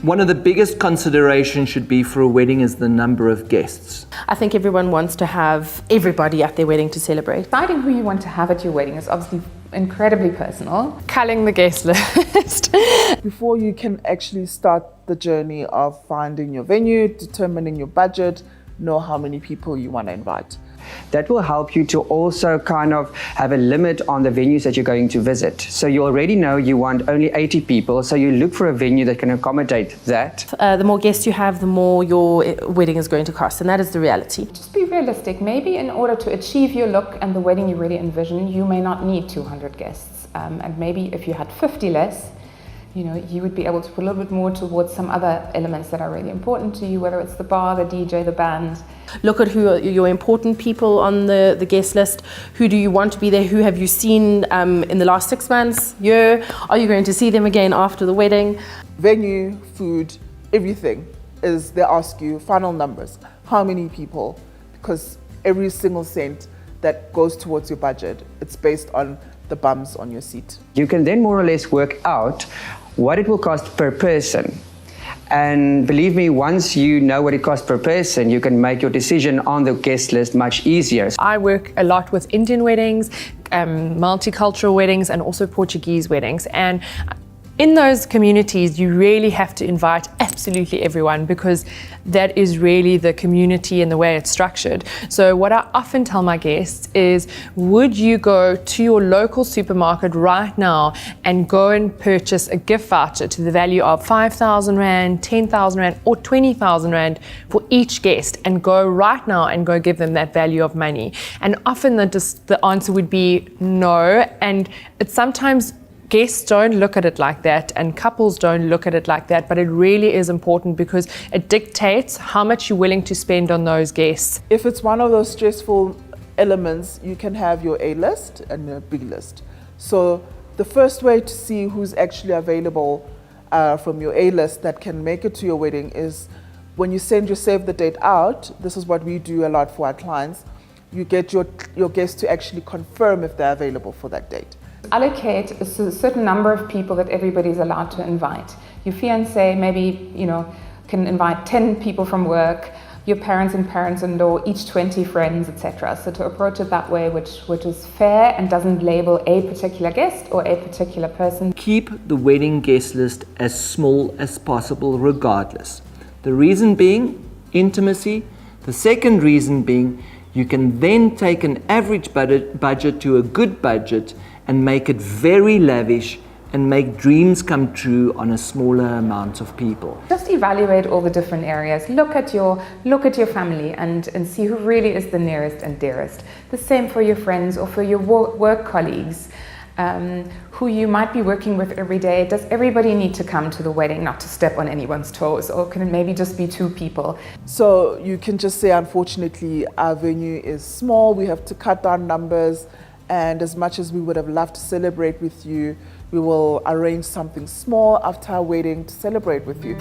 One of the biggest considerations should be for a wedding is the number of guests. I think everyone wants to have everybody at their wedding to celebrate. Deciding who you want to have at your wedding is obviously incredibly personal. Culling the guest list. Before you can actually start the journey of finding your venue, determining your budget, know how many people you want to invite. That will help you to also kind of have a limit on the venues that you're going to visit. So you already know you want only 80 people, so you look for a venue that can accommodate that. The more guests you have, the more your wedding is going to cost, and that is the reality. Just be realistic. Maybe in order to achieve your look and the wedding you really envision, you may not need 200 guests. And maybe if you had 50 less, you would be able to put a little bit more towards some other elements that are really important to you, whether it's the bar, the DJ, the band. Look at who are your important people on the guest list. Who do you want to be there? Who have you seen in the last 6 months, year? Are you going to see them again after the wedding? Venue, food, everything is, they ask you final numbers. How many people? Because every single cent that goes towards your budget, it's based on the bums on your seat. You can then more or less work out what it will cost per person. And believe me, once you know what it costs per person, you can make your decision on the guest list much easier. I work a lot with Indian weddings, multicultural weddings, and also Portuguese weddings. And in those communities, you really have to invite absolutely everyone, because that is really the community and the way it's structured. So what I often tell my guests is, would you go to your local supermarket right now and go and purchase a gift voucher to the value of 5,000 Rand, 10,000 Rand, or 20,000 Rand for each guest, and go right now and go give them that value of money? And often the answer would be no, and it's sometimes guests don't look at it like that, and couples don't look at it like that, but it really is important because it dictates how much you're willing to spend on those guests. If it's one of those stressful elements, you can have your A list and your B list. So the first way to see who's actually available from your A list that can make it to your wedding is when you send your save the date out. This is what we do a lot for our clients. You get your guests to actually confirm if they're available for that date. Allocate a certain number of people that everybody's allowed to invite. Your fiancé maybe, can invite 10 people from work, your parents and parents-in-law, each 20 friends, etc. So to approach it that way, which is fair and doesn't label a particular guest or a particular person. Keep the wedding guest list as small as possible regardless. The reason being intimacy. The second reason being you can then take an average budget to a good budget and make it very lavish and make dreams come true on a smaller amount of people. Just evaluate all the different areas. Look at your family and see who really is the nearest and dearest. The same for your friends or for your work colleagues, who you might be working with every day. Does everybody need to come to the wedding? Not to step on anyone's toes, or can it maybe just be 2 people? So you can just say, unfortunately, our venue is small. We have to cut down numbers. And as much as we would have loved to celebrate with you, we will arrange something small after our wedding to celebrate with you.